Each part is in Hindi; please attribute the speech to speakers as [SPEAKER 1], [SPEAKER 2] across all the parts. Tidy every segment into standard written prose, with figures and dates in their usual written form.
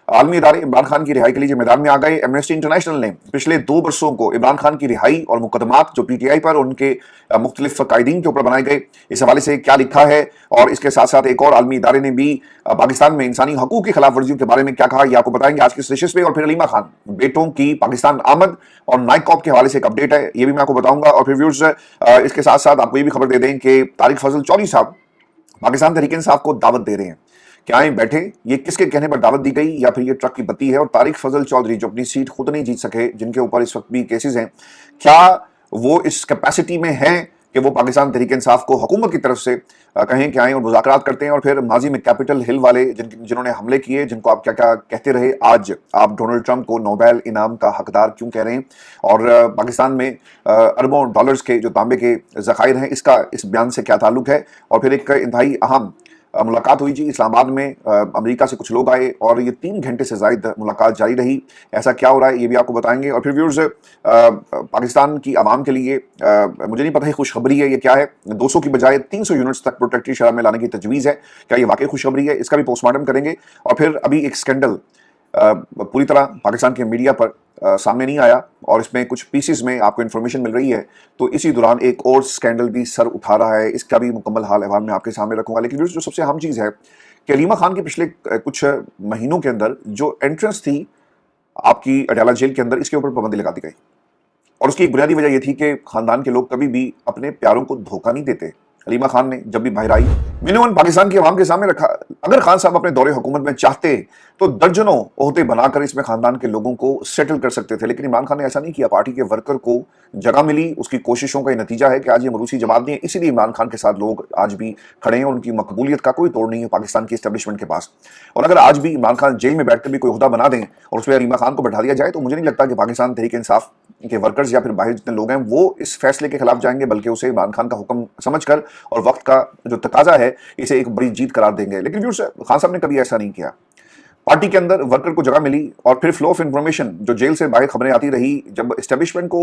[SPEAKER 1] आलमी इदारे इमरान खान की रिहाई के लिए मैदान में आ गए। एमनेस्टी इंटरनेशनल ने पिछले 2 वर्षों को इमरान खान की रिहाई और मुकदमात जो पीटीआई पर उनके मुख्तलिफ कायदीन के ऊपर बनाए गए, इस हवाले से क्या लिखा है, और इसके साथ साथ एक और आलमी इदारे ने भी पाकिस्तान में इंसानी हकूक की खिलाफ वर्जियों के बारे में क्या कहा, यह आपको बताएंगे आज की इस नशिस्त में। और फिर अलीमा खान बेटों की पाकिस्तान आमद और नाइकॉप के हवाले से एक अपडेट है, ये भी मैं आपको बताऊंगा। और फिर व्यूअर्स, इसके साथ साथ आपको ये भी खबर दे दें कि तारिक फजल चौधरी साहब पाकिस्तान तहरीक इंसाफ को दावत दे रहे हैं। क्या आए बैठे, ये किसके कहने पर दावत दी गई, या फिर ये ट्रक की बत्ती है? और तारिक फजल चौधरी जो अपनी सीट खुद नहीं जीत सके, जिनके ऊपर इस वक्त भी केसेस हैं, क्या वो इस कैपेसिटी में हैं कि वो पाकिस्तान तहरीक इंसाफ को हुकूमत की तरफ से कहें कि आए और मुज़ाकरात करते हैं? और फिर माजी में कैपिटल हिल वाले जिन्होंने हमले किए, जिनको आप क्या क्या कहते रहे, आज आप डोनाल्ड ट्रंप को नोबेल इनाम का हकदार क्यों कह रहे हैं? और पाकिस्तान में अरबों डॉलर्स के जो तांबे के ज़खायर हैं, इसका इस बयान से क्या ताल्लुक है? और फिर एक इंतहाई अहम मुलाकात हुई जी इस्लामाबाद में, अमेरिका से कुछ लोग आए और ये 3 घंटे से ज़ायद मुलाकात जारी रही। ऐसा क्या हो रहा है ये भी आपको बताएंगे। और फिर व्यूअर्स, पाकिस्तान की आवाम के लिए मुझे नहीं पता है खुशखबरी है ये क्या है, 200 की बजाय 300 यूनिट्स तक प्रोटेक्टेड शराब में लाने की तजवीज़ है, क्या ये वाकई खुशखबरी है? इसका भी पोस्टमार्टम करेंगे। और फिर अभी एक स्कैंडल पूरी तरह पाकिस्तान के मीडिया पर सामने नहीं आया और इसमें कुछ पीसेस में आपको इन्फॉर्मेशन मिल रही है, तो इसी दौरान एक और स्कैंडल भी सर उठा रहा है, इसका भी मुकम्मल हाल अहवाल मैं आपके सामने रखूंगा। लेकिन जो सबसे अहम चीज़ है कि अलीमा खान के पिछले कुछ महीनों के अंदर जो एंट्रेंस थी आपकी अडाला जेल के अंदर, इसके ऊपर पाबंदी लगा दी गई। और उसकी एक बुनियादी वजह यह थी कि खानदान के लोग कभी भी अपने प्यारों को धोखा नहीं देते। अलीमा खान ने जब भी बाहर आई, मैंने उन पाकिस्तान की आवाम के सामने रखा, अगर खान साहब अपने दौरे हुकूमत में चाहते तो दर्जनों ओहदे बनाकर इसमें खानदान के लोगों को सेटल कर सकते थे, लेकिन इमरान खान ने ऐसा नहीं किया। पार्टी के वर्कर को जगह मिली, उसकी कोशिशों का ये नतीजा है कि आज ये मरूसी जमात नहीं है। इसीलिए इमरान खान के साथ लोग आज भी खड़े हैं और उनकी मकबूलियत का कोई तोड़ नहीं है पाकिस्तान की एस्टेब्लिशमेंट के पास। और अगर आज भी इमरान खान जेल में बैठकर भी कोई ओहदा बना दें और उसमें अलीमा खान को बैठा दिया जाए, तो मुझे नहीं लगता कि पाकिस्तान तहरीक इंसाफ के वर्कर्स या फिर बाहर जितने लोग हैं वो इस फैसले के खिलाफ जाएंगे, बल्कि उसे इमरान खान का हुक्म समझकर और वक्त का जो तकाजा है इसे एक बड़ी जीत करार देंगे। लेकिन व्यूअर्स, खान साहब ने कभी ऐसा नहीं किया। पार्टी के अंदर वर्कर को जगह मिली और फिर फ्लो ऑफ इंफॉर्मेशन जो जेल से बाहर खबरें आती रही, जब एस्टेब्लिशमेंट को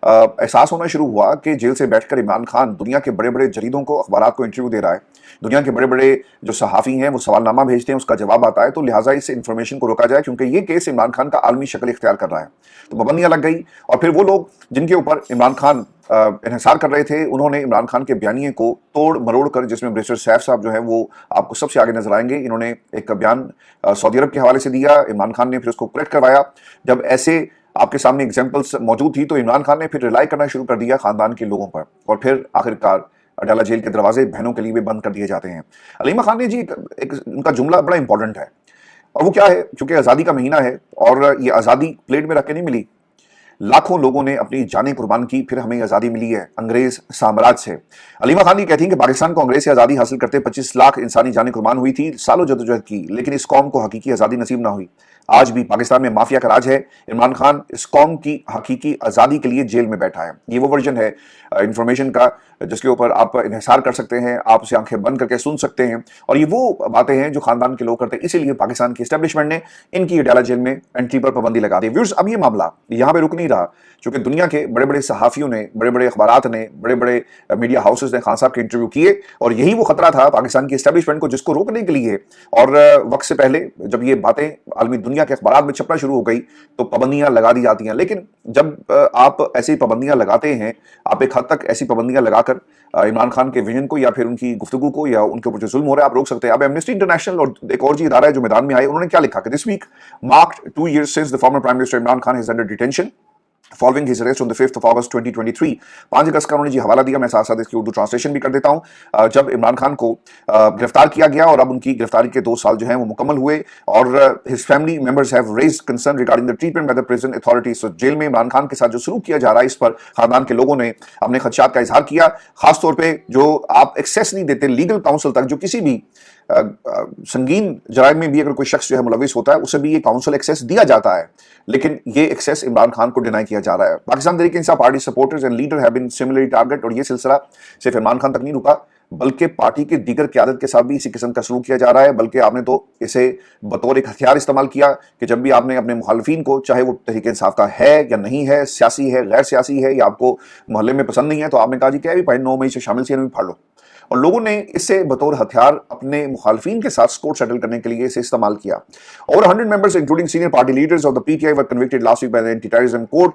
[SPEAKER 1] एहसास होना शुरू हुआ कि जेल से बैठकर इमरान खान दुनिया के बड़े बड़े जरीदों को, अखबारात को इंटरव्यू दे रहा है, दुनिया के बड़े बड़े जो सहाफ़ी हैं वो सवालनामा भेजते हैं, उसका जवाब आता है, तो लिहाजा इस इंफॉर्मेशन को रोका जाए क्योंकि ये केस इमरान खान का आलमी शक्ल इख्तियार कर रहा है। तो पाबंदियां लग गई और फिर वो लोग जिनके ऊपर इमरान खान इन्हिसार कर रहे थे, उन्होंने इमरान खान के बयानिए को तोड़ मरोड़ कर, जिसमें बैरिस्टर सैफ साहब जो हैं वो आपको सबसे आगे नजर आएंगे, इन्होंने एक बयान सऊदी अरब के हवाले से दिया, इमरान खान ने फिर उसको करेक्ट करवाया। जब ऐसे आपके सामने एग्जाम्पल्स मौजूद थी तो इमरान खान ने फिर रिलाई करना शुरू कर दिया खानदान के लोगों पर, और फिर आखिरकार अडाला जेल के दरवाजे बहनों के लिए भी बंद कर दिए जाते हैं। अलीमा खान ने जी एक उनका जुमला बड़ा इंपॉर्टेंट है, और वो क्या है, क्योंकि आज़ादी का महीना है और ये आज़ादी प्लेट में रख के नहीं मिली, लाखों लोगों ने अपनी जानें कुर्बान की, फिर हमें आज़ादी मिली है अंग्रेज साम्राज्य से। अलीमा खान ये कहती हैं कि पाकिस्तान को अंग्रेज से आज़ादी हासिल करते 25 लाख इंसानी जानें कुर्बान हुई थी, सालों जदोजहद की, लेकिन इस कौम को हकीकी आज़ादी नसीब ना हुई। आज भी पाकिस्तान में माफिया का राज है। इमरान खान इस कौम की हकीकी आज़ादी के लिए जेल में बैठा है। ये वो वर्जन है इंफॉर्मेशन का जिसके ऊपर आप इन्हिसार कर सकते हैं, आप उसे आंखें बंद करके सुन सकते हैं, और ये वो बातें हैं जो खानदान के लोग करते हैं। इसीलिए पाकिस्तान की एस्टेब्लिशमेंट ने इनकी अडाला जेल में एंट्री पर पाबंदी लगा दी। व्यूअर्स, अब ये मामला यहाँ पे रुक नहीं रहा, क्योंकि दुनिया के बड़े बड़े सहाफ़ियों ने, बड़े बड़े अखबारात ने, बड़े बड़े मीडिया हाउसेज ने खान साहब के इंटरव्यू किए, और यही वो खतरा था पाकिस्तान की एस्टेब्लिशमेंट को, जिसको रोकने के लिए और वक्त से पहले जब ये बातें आलमी दुनिया के अखबारात में छपना शुरू हो गई तो पाबंदियां लगा दी जाती हैं। लेकिन जब आप ऐसी पाबंदियां लगाते हैं, आप एक हद तक ऐसी पाबंदियां लगाकर इमरान खान के विजन को या फिर उनकी गुफ्तगू को या उनके ऊपर जो जुल्म हो रहा है आप रोक सकते हैं। अब एमनेस्टी इंटरनेशनल और एक और जी इदारा है जो मैदान में आए, उन्होंने क्या लिखा कि this week marked 2 years since the former Prime Minister Imran Khan is under detention following his arrest on the 5th of August 2023। 5 अगस्त का उन्होंने जी हवाला दिया। मैं साथ साथ इसकी उर्दू ट्रांसलेशन भी कर देता हूं। जब इमरान खान को गिरफ्तार किया गया और अब उनकी गिरफ्तारी के 2 साल जो हैं वो मुकम्मल हुए, और his family members have raised concern regarding the treatment by the prison authorities. तो जेल में इमरान खान के साथ जो सलूक किया जा रहा है, इस पर खानदान के लोगों ने अपने खदशात का इजहार किया। खासतौर पर जो आप एक्सेस नहीं देते लीगल काउंसिल तक, जो किसी भी संगीन जराइम में भी अगर कोई शख्स जो है मुलविस होता है उसे भी ये काउंसिल एक्सेस दिया जाता है, लेकिन ये एक्सेस इमरान खान को डिनाई किया जा रहा है। Pakistan Tehreek Insaf party supporters and leader have been similarly target, और ये सिलसिला सिर्फ इमरान खान तक नहीं रुका बल्कि पार्टी की दीगर क़यादत के साथ भी इसी किस्म का सलूक किया जा रहा है। बल्कि आपने तो इसे बतौर एक हथियार इस्तेमाल किया कि जब भी आपने अपने मुखालफिन को, चाहे वो तहरीक इंसाफ का है या नहीं है, सियासी है, गैर सियासी है, या आपको मोहल्ले में पसंद नहीं है, तो आपने कहा जी क्या भी 9 मई से शामिल से फाड़ लो। और लोगों ने इसे बतौर हथियार अपने मुखालफिन के साथ स्कोर सेटल करने के लिए इसे इस्तेमाल किया। Over 100 members including senior party leaders of the PTI were convicted last week by the anti terrorism court.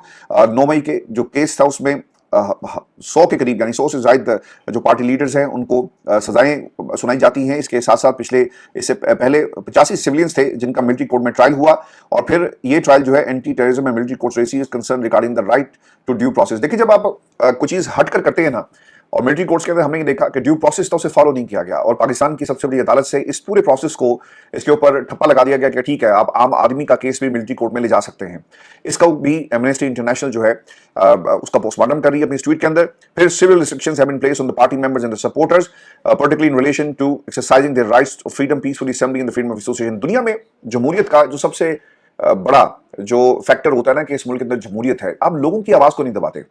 [SPEAKER 1] 9 मई के जो केस था उसमें 100 के करीब यानी 100 से ज्यादा जो पार्टी लीडर्स हैं उनको सजाएं सुनाई जाती हैं। इसके साथ साथ इससे पहले 85 सिविलियंस थे जिनका मिलिट्री कोर्ट में ट्रायल हुआ और फिर ये ट्रायल जो है anti terrorism and military court raises concern regarding the right to due process. देखिए, जब आप कुछ चीज हटकर करते हैं ना, और मिलिट्री कोर्ट्स के अंदर हमने ये देखा कि ड्यू प्रोसेस तो उसे फॉलो नहीं किया गया और पाकिस्तान की सबसे बड़ी अदालत से इस पूरे प्रोसेस को इसके ऊपर ठप्पा लगा दिया गया कि ठीक है, आप आम आदमी का केस भी मिलिट्री कोर्ट में ले जा सकते हैं। इसका भी एमनेस्टी इंटरनेशनल जो है उसका पोस्टमार्टम कर रही है अपनी ट्वीट के अंदर। फिर civil restrictions have been placed on the party members and the supporters particularly in relation to exercising their rights of freedom, peaceful assembly and the freedom of association. दुनिया में जमहूरियत का जो सबसे बड़ा जो फैक्टर होता है ना कि इस मुल्क के अंदर जमहूरियत है, आप लोगों की आवाज को नहीं दबाते।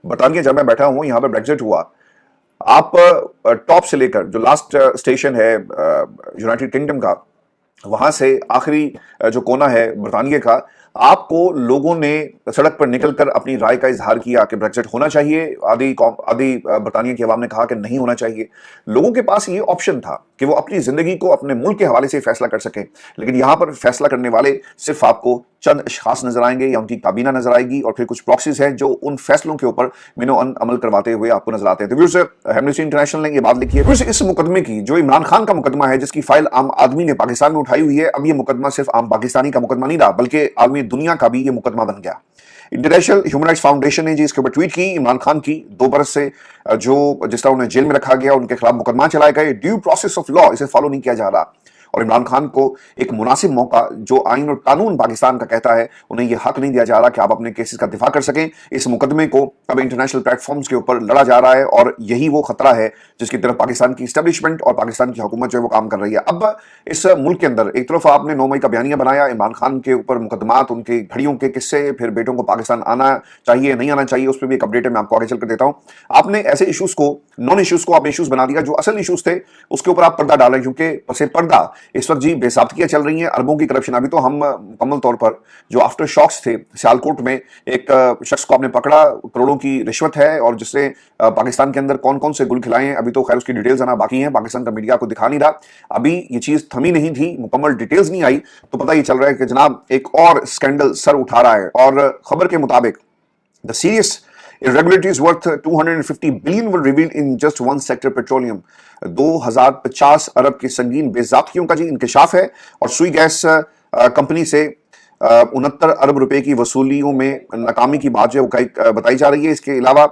[SPEAKER 1] बरतानिया जब मैं बैठा हूं, यहाँ पर ब्रेक्जिट हुआ, आप टॉप से लेकर जो लास्ट स्टेशन है यूनाइटेड किंगडम का, वहां से आखिरी जो कोना है बरतानिया का, आपको लोगों ने सड़क पर निकलकर अपनी राय का इजहार किया कि ब्रेक्जिट होना चाहिए। आधी बरतानिया की आवाम ने कहा कि नहीं होना चाहिए। लोगों के पास ये ऑप्शन था कि वो अपनी जिंदगी को अपने मुल्क के हवाले से फैसला कर सकें, लेकिन यहां पर फैसला करने वाले सिर्फ आपको चंद अशखास नजर आएंगे या उनकी काबीना नजर आएगी और फिर कुछ प्रॉक्सीज हैं जो उन फैसलों के ऊपर मिनो अमल करवाते हुए आपको नजर आते हैं। तो व्यूअर्स, एमनेस्टी इंटरनेशनल ने ये बात लिखी है। फिर इस मुकदमे की जो इमरान खान का मुकदमा है, जिसकी फाइल आम आदमी ने पाकिस्तान में उठाई हुई है, अब ये मुकदमा सिर्फ आम पाकिस्तानी का मुकदमा नहीं रहा बल्कि आलमी दुनिया का भी ये मुकदमा बन गया। इंटरनेशनल ह्यूमन राइट्स फाउंडेशन ने जी इसके ऊपर ट्वीट की, इमरान खान की 2 बरस से जो जिस तरह उन्हें जेल में रखा गया, उनके खिलाफ मुकदमा चलाए गए, ड्यू प्रोसेस ऑफ लॉ इसे फॉलो नहीं किया जा रहा और इमरान खान को एक मुनासिब मौका जो आइन और कानून पाकिस्तान का कहता है, उन्हें यह हक नहीं दिया जा रहा कि आप अपने केसेस का दिफा कर सकें। इस मुकदमे को अब इंटरनेशनल प्लेटफॉर्म्स के ऊपर लड़ा जा रहा है और यही वो खतरा है जिसकी तरफ पाकिस्तान की इस्टेब्लिशमेंट और पाकिस्तान की हुकूमत जो है वो काम कर रही है। अब इस मुल्क के अंदर एक तरफ आपने 9 मई का बयानिया बनाया, इमरान खान के ऊपर मुकदमात, उनके घड़ियों के किस्से, फिर बेटों को पाकिस्तान आना चाहिए नहीं आना चाहिए, उस पर भी एक अपडेट है, मैं आपको आगे चलकर देता हूं। आपने ऐसे इशूज को, नॉन इशूज को आपने इशूज बना दिया, जो असल इशूज थे उसके ऊपर आप पर्दा डाल रहे हैं, क्योंकि पर्दा इस वक्त जी बेसाबतियां चल रही हैं, अरबों की करप्शन। अभी तो हम मुकम्मल तौर पर जो आफ्टर शॉक्स थे, सियालकोट में एक शख्स को आपने पकड़ा, करोड़ों की रिश्वत है और जिसने पाकिस्तान के अंदर कौन कौन से गुल खिलाए हैं, अभी तो खैर उसकी डिटेल्स आना बाकी हैं, पाकिस्तान का मीडिया को दिखा नहीं रहा। अभी ये चीज थमी नहीं थी, मुकम्मल डिटेल्स नहीं आई तो पता ही चल रहा है कि जनाब एक और स्कैंडल सर उठा रहा है। और खबर के मुताबिक the serious irregularities worth 250 billion were revealed in just one sector, petroleum। 2050 अरब की संगीन बेज़ाब्तियों का जी इंकशाफ है और सुई गैस कंपनी से 69 अरब रुपए की वसूलियों में नाकामी की बात जो है बताई जा रही है। इसके अलावा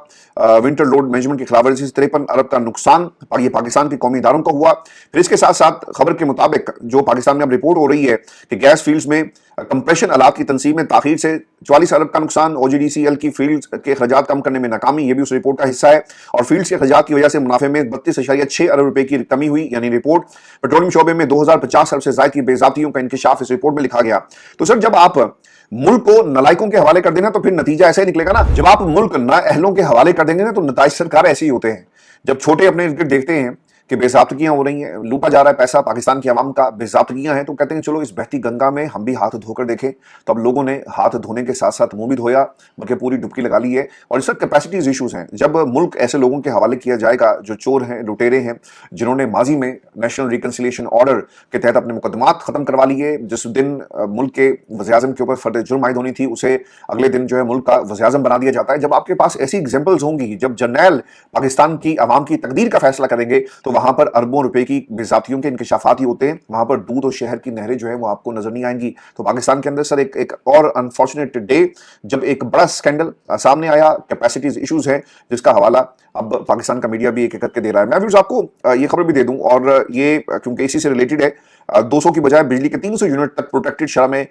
[SPEAKER 1] विंटर लोड मैनेजमेंट के खिलाफ वर्जी से 53 अरब का नुकसान ये पाकिस्तान के कौमी इदारों को हुआ। फिर इसके साथ साथ खबर के मुताबिक जो पाकिस्तान में अब रिपोर्ट हो रही है कि गैस फील्ड्स में कंप्रेशन आलात की तनसीब में ताखीर से 44 अरब का नुकसान, OGDCL की फील्ड के अखराजात कम करने में नाकामी, ये भी उस रिपोर्ट का हिस्सा है। और फील्ड्स के अखराजात की वजह से मुनाफे में 32.6 अरब रुपए की कमी हुई, यानी रिपोर्ट। पेट्रोलियम शोबे में 2050 अरब से ज्यादा की बेज़ाब्तियों का इंकशाफ इस रिपोर्ट में लिखा गया। तो सर, जब आप मुल्क को नलायकों के हवाले कर देना तो फिर नतीजा ऐसा ही निकलेगा ना। जब आप मुल्क नाअहलों के हवाले कर देंगे ना तो नताइज सरकार ऐसे ही होते हैं। जब छोटे अपने इर्द गिर्द देखते हैं कि बेज़ाब्तियां हो रही हैं, लूटा जा रहा है पैसा, पाकिस्तान की आवाम का बेज़ाब्तियां हैं, तो कहते हैं चलो इस बहती गंगा में हम भी हाथ धोकर देखें। तो अब लोगों ने हाथ धोने के साथ साथ मुंह भी धोया, बल्कि पूरी डुबकी लगा ली है। और इस वक्त कैपेसिटीज इशूज हैं। जब मुल्क ऐसे लोगों के हवाले किया जाएगा जो चोर हैं, लुटेरे हैं, जिन्होंने माजी में नेशनल रिकन्सिलिएशन ऑर्डर के तहत अपने मुकदमात खत्म करवा लिए, जिस दिन मुल्क के वज़ीर-ए-आज़म के ऊपर फर्द जुर्म आयद होनी थी, उसे अगले दिन जो है मुल्क का वज़ीर-ए-आज़म बना दिया जाता है। जब आपके पास ऐसी एग्जाम्पल्स होंगी, जब जर्नैल पाकिस्तान की आवाम की तकदीर का फैसला करेंगे, तो वहां पर अरबों रुपए की बेज़ाब्तियों के इंकशाफात ही होते हैं। वहां पर दूध और शहर की नहरें जो है वो आपको नजर नहीं आएंगी। तो पाकिस्तान के अंदर सर एक और अनफॉर्चुनेट डे, जब एक बड़ा स्कैंडल सामने आया, कैपेसिटीज इश्यूज है, जिसका हवाला अब पाकिस्तान का मीडिया भी एक एक करके दे रहा है। मैं भी आपको ये खबर भी दे दूं, और ये क्योंकि इसी से रिलेटेड है, 200 की बजाय बिजली के 300 यूनिट तक प्रोटेक्टेड शरह में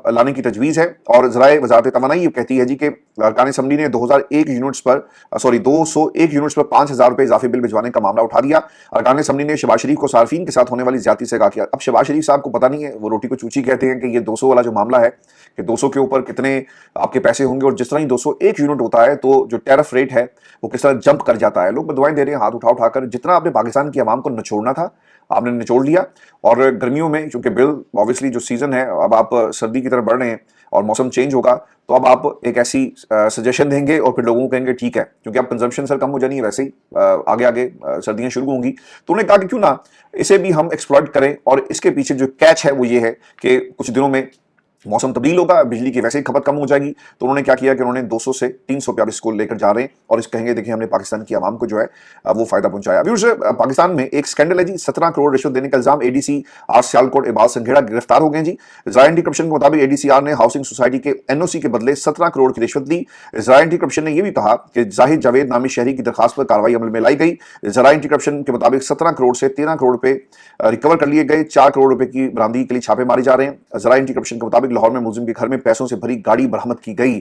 [SPEAKER 1] लाने की तजवीज़ है। और ज़राए वज़ारत तवानाई ये कहती है जी कि अरकान असम्बली ने 201 यूनिट्स पर 5,000 रुपये इजाफी बिल भिजवाने का मामला उठा दिया। अरकान असम्बली ने शहबाज शरीफ को सार्फिन के साथ होने वाली ज्यादती से कहा किया। अब शहबाज शरीफ साहब को पता नहीं है, वो रोटी को चूची कहते हैं कि ये 200 वाला जो मामला है कि 200 के ऊपर कितने आपके पैसे होंगे, और जिस तरह ही 201 यूनिट होता है तो जो टैरिफ रेट है वो किस तरह जंप कर जाता है। लोग बदवाएं दे रहे हैं हाथ उठाकर। जितना आपने पाकिस्तान की आवाम को नचोड़ना था, आपने निचोड़ लिया। और गर्मियों में चूंकि बिल ऑब्वियसली जो सीजन है, अब आप सर्दी की तरफ बढ़ रहे हैं और मौसम चेंज होगा, तो अब आप एक ऐसी सजेशन देंगे और फिर लोगों को कहेंगे ठीक है, क्योंकि अब कंजम्पशन सर कम हो जानी है वैसे ही, आगे आगे सर्दियां शुरू होंगी। तो उन्होंने कहा कि क्यों ना इसे भी हम एक्सप्लॉइट करें, और इसके पीछे जो कैच है वो ये है कि कुछ दिनों में मौसम तब्दील होगा, बिजली की वैसे ही खपत कम हो जाएगी। तो उन्होंने क्या किया कि उन्होंने 200 से 300 पे अब इसको लेकर जा रहे हैं और इस कहेंगे देखिए हमने पाकिस्तान की आवाम को जो है वो फायदा पहुंचाया। अभी उसे पाकिस्तान में एक स्कैंडल है जी, 17 करोड़ रिश्वत देने का इल्जाम। एडीसी आर सियालकोट इबाद संघेड़ा गिरफ्तार हो गए जी। ज़राए एंटी करप्शन के मुताबिक एडीसीआर ने हाउसिंग सोसाइटी के एनओसी के बदले 17 करोड़ की रिश्वत दी। ज़राए एंटी करप्शन ने यह भी कहा कि जाहिद जावेद नामी शहरी की दरखास्त पर कार्रवाई अमल में लाई गई। ज़राए एंटी करप्शन के मुताबिक 17 करोड़ से 13 करोड़ रुपए रिकवर कर लिए गए। 4 करोड़ रुपए की बरामदगी के लिए छापे मारे जा रहे हैं। ज़राए एंटी करप्शन के मुताबिक लाहौर में मुलजिम के घर में पैसों से भरी गाड़ी बरामद की गई।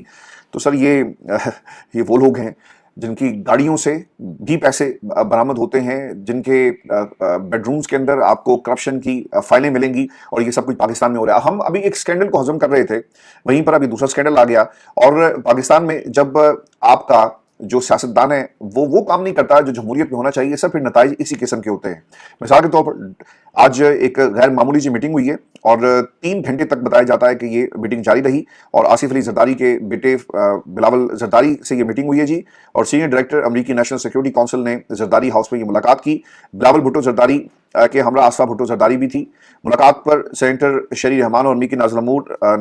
[SPEAKER 1] तो सर ये वो लोग हैं जिनकी गाड़ियों से भी पैसे बरामद होते हैं, जिनके बेडरूम्स के अंदर आपको करप्शन की फाइलें मिलेंगी, और ये सब कुछ पाकिस्तान में हो रहा है। हम अभी एक स्कैंडल को हजम कर रहे थे, वहीं पर अभी दूसरा स्कैंडल आ गया। और पाकिस्तान में जब आपका जो सियासतदान है वो काम नहीं करता जो जमहूरियत में होना चाहिए सर, फिर नताइज इसी किस्म के होते हैं। मिसाल के तौर पर आज एक गैर मामूली सी मीटिंग हुई है और 3 घंटे तक बताया जाता है कि ये मीटिंग जारी रही, और आसिफ अली जरदारी के बेटे बिलावल जरदारी से ये मीटिंग हुई है जी। और सीनियर डायरेक्टर अमेरिकी नेशनल सिक्योरिटी काउंसिल ने जरदारी हाउस में ये मुलाकात की। बिलावल भुट्टो जरदारी के हमरा आसफा भुट्टो जरदारी भी थी। मुलाकात पर सेनेटर शरी रहमान और अमेरिकी नाज़िल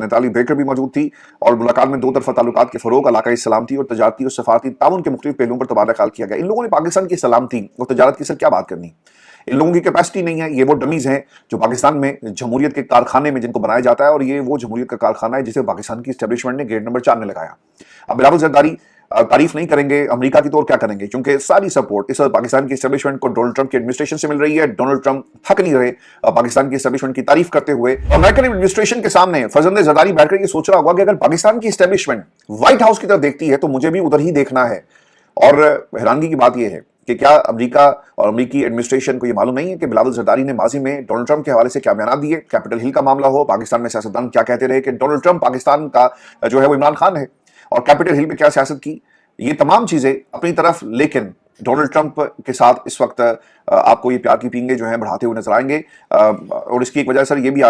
[SPEAKER 1] नताली बेकर भी मौजूद थी। और मुलाकात में 2 तरफा ताल्लुकात के फरोग, इलाकाई सलामती और तजारती और सफारती ताउन के मुख्तलिफ पहलुओं पर तबादला ख्याल किया गया। इन लोगों ने पाकिस्तान की सलामती और तजारत की सर क्या बात करनी, इन लोगों की कैपेसिटी नहीं है। ये वो डमीज हैं जो पाकिस्तान में जमहूरियत के कारखाने में जिनको बनाया जाता है, और ये वो जमहूरियत का कारखाना है जिसे पाकिस्तान की एस्टेब्लिशमेंट ने गेट नंबर 4 में लगाया। अब बिलावल जरदारी तारीफ नहीं करेंगे अमेरिका की, तो और क्या करेंगे, क्योंकि सारी सपोर्ट इस पाकिस्तान की एस्टेब्लिशमेंट को डोनाल्ड ट्रंप की एडमिनिस्ट्रेशन से मिल रही है। डोनाल्ड ट्रंप थक नहीं रहे पाकिस्तान की एस्टेब्लिशमेंट की तारीफ करते हुए। अमेरिकन एडमिनिस्ट्रेशन के सामने फजल जरदारी बैठकर ये सोच रहा होगा कि अगर पाकिस्तान की एस्टेब्लिशमेंट व्हाइट हाउस की तरफ देखती है तो मुझे भी उधर ही देखना है। और हैरानगी की बात यह है कि क्या अमेरिका और अमेरिकी एडमिनिस्ट्रेशन को यह मालूम नहीं है कि बिलावल जरदारी ने माजी में डोनाल्ड ट्रंप के हवाले से क्या बयान दिए। कैपिटल हिल का मामला हो, पाकिस्तान में सियासतदान क्या कहते रहे कि डोनाल्ड ट्रंप पाकिस्तान का जो है वो इमरान खान है, और कैपिटल हिल पे क्या सियासत की, ये तमाम चीजें अपनी तरफ। लेकिन डोनाल्ड ट्रंप के साथ इस वक्त आपको ये प्यार की पींगे जो है बढ़ाते हुए नजर आएंगे। और इसकी एक वजह सर ये भी